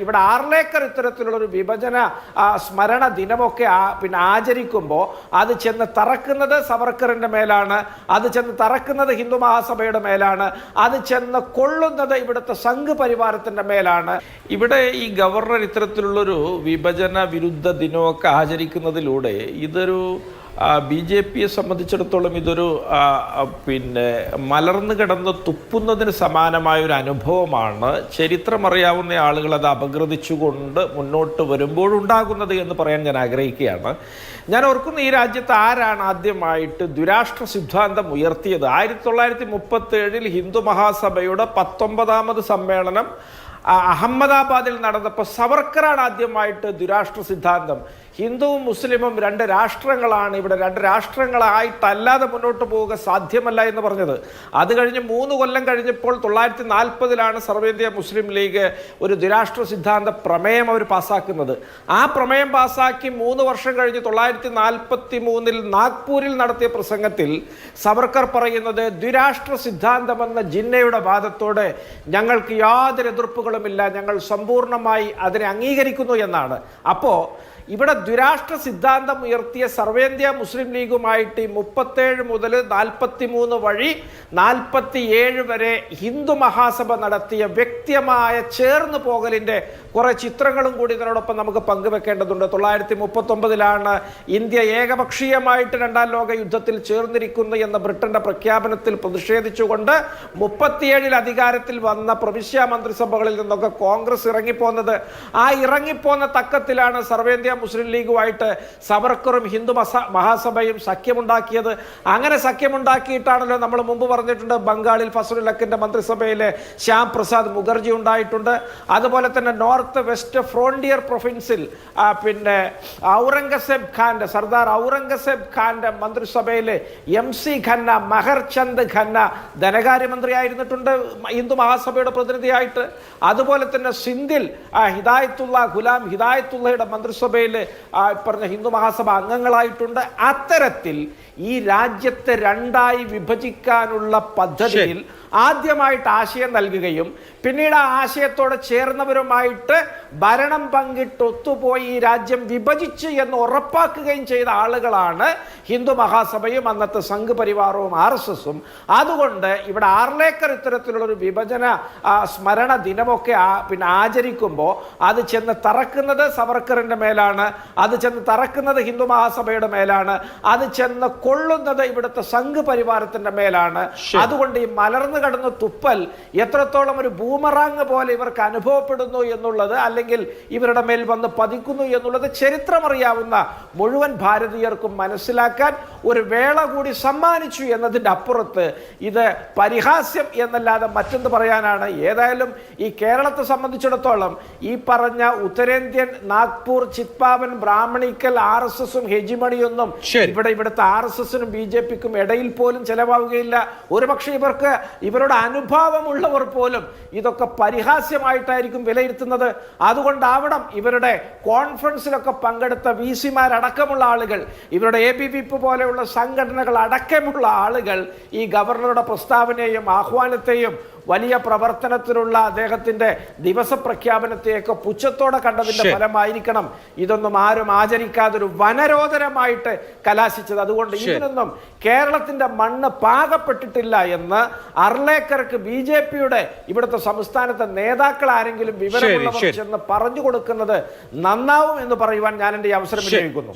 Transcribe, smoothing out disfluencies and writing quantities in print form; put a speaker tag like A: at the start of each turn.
A: ഇവിടെ ആർലേക്കർ ഇത്തരത്തിലുള്ളൊരു വിഭജന സ്മരണ ദിനമൊക്കെ പിന്നെ ആചരിക്കുമ്പോൾ അത് ചെന്ന് തറക്കുന്നത് സവർക്കറിന്റെ മേലാണ്, അത് ചെന്ന് തറക്കുന്നത് ഹിന്ദു മഹാസഭയുടെ മേലാണ്, അത് ചെന്ന് കൊള്ളുന്നത് ഇവിടുത്തെ സംഘ് പരിവാരത്തിന്റെ മേലാണ്. ഇവിടെ ഈ ഗവർണർ ഇത്തരത്തിലുള്ളൊരു വിഭജന വിരുദ്ധ ദിനമൊക്കെ ആചരിക്കുന്നതിലൂടെ ഇതൊരു BJPയെ സംബന്ധിച്ചിടത്തോളം ഇതൊരു പിന്നെ മലർന്നു കിടന്ന് തുപ്പുന്നതിന് സമാനമായൊരു അനുഭവമാണ്. ചരിത്രമറിയാവുന്ന ആളുകൾ അത് അപഗ്രഥിച്ചുകൊണ്ട് മുന്നോട്ട് വരുമ്പോഴുണ്ടാകുന്നത് എന്ന് പറയാൻ ഞാൻ ആഗ്രഹിക്കുകയാണ്. ഞാൻ ഓർക്കുന്ന ഈ രാജ്യത്ത് ആരാണ് ആദ്യമായിട്ട് ദ്വിരാഷ്ട്ര സിദ്ധാന്തം ഉയർത്തിയത്? 1937 ഹിന്ദു മഹാസഭയുടെ 19ാമത് സമ്മേളനം അഹമ്മദാബാദിൽ നടന്നപ്പോൾ സവർക്കറാണ് ആദ്യമായിട്ട് ദ്വിരാഷ്ട്ര സിദ്ധാന്തം, ഹിന്ദുവും മുസ്ലിമും രണ്ട് രാഷ്ട്രങ്ങളാണ്, ഇവിടെ രണ്ട് രാഷ്ട്രങ്ങളായിട്ടല്ലാതെ മുന്നോട്ട് പോവുക സാധ്യമല്ല എന്ന് പറഞ്ഞത്. അത് കഴിഞ്ഞ് 3 കൊല്ലം കഴിഞ്ഞപ്പോൾ 1940 സർവ്വേന്ത്യാ മുസ്ലിം ലീഗ് ഒരു ദ്വിരാഷ്ട്ര സിദ്ധാന്ത പ്രമേയം അവർ പാസ്സാക്കുന്നത്. ആ പ്രമേയം പാസ്സാക്കി 3 വർഷം കഴിഞ്ഞ് 1943 നാഗ്പൂരിൽ നടത്തിയ പ്രസംഗത്തിൽ സവർക്കർ പറയുന്നത് ദ്വിരാഷ്ട്ര സിദ്ധാന്തമെന്ന ജിന്നയുടെ വാദത്തോടെ ഞങ്ങൾക്ക് യാതൊരു എതിർപ്പുകളുമില്ല, ഞങ്ങൾ സമ്പൂർണ്ണമായി അതിനെ അംഗീകരിക്കുന്നു എന്നാണ്. അപ്പോൾ ഇവിടെ ദ്വിരാഷ്ട്ര സിദ്ധാന്തം ഉയർത്തിയ സർവേന്ത്യാ മുസ്ലിം ലീഗുമായിട്ട് 37 മുതൽ 43 വഴി 47 വരെ ഹിന്ദു മഹാസഭ നടത്തിയ വ്യക്തമായ ചേർന്ന് പോകലിൻ്റെ കുറേ ചിത്രങ്ങളും കൂടി ഇതിനോടൊപ്പം നമുക്ക് പങ്കുവെക്കേണ്ടതുണ്ട്. 1939 ഇന്ത്യ ഏകപക്ഷീയമായിട്ട് 2ാം ലോക യുദ്ധത്തിൽ ചേർന്നിരിക്കുന്നു എന്ന ബ്രിട്ടന്റെ പ്രഖ്യാപനത്തിൽ പ്രതിഷേധിച്ചുകൊണ്ട് 37 അധികാരത്തിൽ വന്ന പ്രവിശ്യാ മന്ത്രിസഭകളിൽ നിന്നൊക്കെ കോൺഗ്രസ് ഇറങ്ങിപ്പോന്നത്. ആ ഇറങ്ങിപ്പോന്ന തക്കത്തിലാണ് സർവേന്ത്യാ മുസ്ലിം ലീഗുമായിട്ട് സവർക്കറും ഹിന്ദു മഹാസഭയും സഖ്യമുണ്ടാക്കിയത്. അങ്ങനെ സഖ്യമുണ്ടാക്കിയിട്ടാണല്ലോ നമ്മൾ മുമ്പ് പറഞ്ഞിട്ടുണ്ട് ബംഗാളിൽ ഫസലുൽ ഹക്കിന്റെ മന്ത്രിസഭയിലെ ശ്യാം പ്രസാദ് മുഖർജി ഉണ്ടായിട്ടുണ്ട്. അതുപോലെ തന്നെ നോർത്ത് വെസ്റ്റ് ഫ്രോണ്ടിയർ പ്രൊവിൻസിൽ പിന്നെ ഔറംഗസേബ് ഖാന്റെ സർദാർ ഔറംഗസേബ് ഖാന്റെ മന്ത്രിസഭയിലെ MC ഖന്ന, മഹർചന്ദ് ഖന്ന ധനകാര്യമന്ത്രി ആയിരുന്നിട്ടുണ്ട് ഹിന്ദു മഹാസഭയുടെ പ്രതിനിധിയായിട്ട്. അതുപോലെ തന്നെ സിന്ധിൽ ഗുലാം ഹിദായത്തുള്ളയുടെ മന്ത്രിസഭയിൽ പറഞ്ഞ ഹിന്ദു മഹാസഭ അംഗങ്ങളായിട്ടുണ്ട്. അത്തരത്തിൽ ഈ രാജ്യത്തെ 2ആയി വിഭജിക്കാനുള്ള പദ്ധതിയിൽ ആദ്യമായിട്ട് ആശയം നൽകുകയും പിന്നീട് ആ ആശയത്തോടെ ചേർന്നവരുമായിട്ട് ഭരണം പങ്കിട്ട് ഒത്തുപോയി ഈ രാജ്യം വിഭജിച്ച് എന്ന് ഉറപ്പാക്കുകയും ചെയ്ത ആളുകളാണ് ഹിന്ദു മഹാസഭയും അന്നത്തെ സംഘ് പരിവാറവും RSSും. അതുകൊണ്ട് ഇവിടെ ആർലേക്കർ ഇത്തരത്തിലുള്ളൊരു വിഭജന സ്മരണ ദിനമൊക്കെ പിന്നെ ആചരിക്കുമ്പോൾ അത് ചെന്ന് തറക്കുന്നത് സവർക്കറിന്റെ മേലാണ്, അത് ചെന്ന് തറക്കുന്നത് ഹിന്ദു മഹാസഭയുടെ മേലാണ്, അത് ചെന്ന് കൊള്ളുന്നത് ഇവിടുത്തെ സംഘ് പരിവാരത്തിന്റെ മേലാണ്. അതുകൊണ്ട് ഈ മലർന്നു കടന്ന് തുപ്പൽ എത്രത്തോളം ഒരു ബൂമറാങ് പോലെ ഇവർക്ക് അനുഭവപ്പെടുന്നു എന്നുള്ളത്, അല്ലെങ്കിൽ ഇവരുടെ മേൽ വന്ന് പതിക്കുന്നു എന്നുള്ളത് ചരിത്രമറിയാവുന്ന മുഴുവൻ ഭാരതീയർക്കും മനസ്സിലാക്കാൻ ഒരു വേള കൂടി സമ്മാനിച്ചു എന്നതിൻ്റെ അപ്പുറത്ത് ഇത് പരിഹാസ്യം എന്നല്ലാതെ മറ്റെന്ത് പറയാനാണ്? ഏതായാലും ഈ കേരളത്തെ സംബന്ധിച്ചിടത്തോളം ഈ പറഞ്ഞ ഉത്തരേന്ത്യൻ നാഗ്പൂർ, ചിത്പാവൻ, ബ്രാഹ്മണിക്കൽ RSSും ഹെജിമണിയൊന്നും ഇവിടുത്തെ RSSനും BJPക്കും ഇടയിൽ പോലും ചെലവാവുകയില്ല. ഒരുപക്ഷെ ഇവരുടെ അനുഭാവമുള്ളവർ പോലും ഇതൊക്കെ പരിഹാസ്യമായിട്ടായിരിക്കും വിലയിരുത്തുന്നത്. അതുകൊണ്ടാവണം ഇവരുടെ കോൺഫറൻസിലൊക്കെ പങ്കെടുത്ത VCമാരടക്കമുള്ള ആളുകൾ, ഇവരുടെ ABVP പോലെയുള്ള സംഘടനകൾ അടക്കമുള്ള ആളുകൾ ഈ ഗവർണറുടെ പ്രസ്താവനയെയും ആഹ്വാനത്തെയും വലിയ പ്രവർത്തനത്തിലുള്ള അദ്ദേഹത്തിന്റെ ദിവസ പ്രഖ്യാപനത്തെയൊക്കെ പുച്ഛത്തോടെ കണ്ടതിന്റെ ഫലമായിരിക്കണം ഇതൊന്നും ആരും ആചരിക്കാതൊരു വനരോധനമായിട്ട് കലാശിച്ചത്. അതുകൊണ്ട് ഇതിനൊന്നും കേരളത്തിന്റെ മണ്ണ് പാകപ്പെട്ടിട്ടില്ല എന്ന് അർലേക്കർക്ക് BJPയുടെ ഇവിടുത്തെ സംസ്ഥാനത്തെ നേതാക്കൾ ആരെങ്കിലും വിവരമുള്ളവർ ചെന്ന് പറഞ്ഞു കൊടുക്കുന്നത് നന്നാവും എന്ന് പറയുവാൻ ഞാൻ എൻ്റെ അവസരം വിനിയോഗിക്കുന്നു.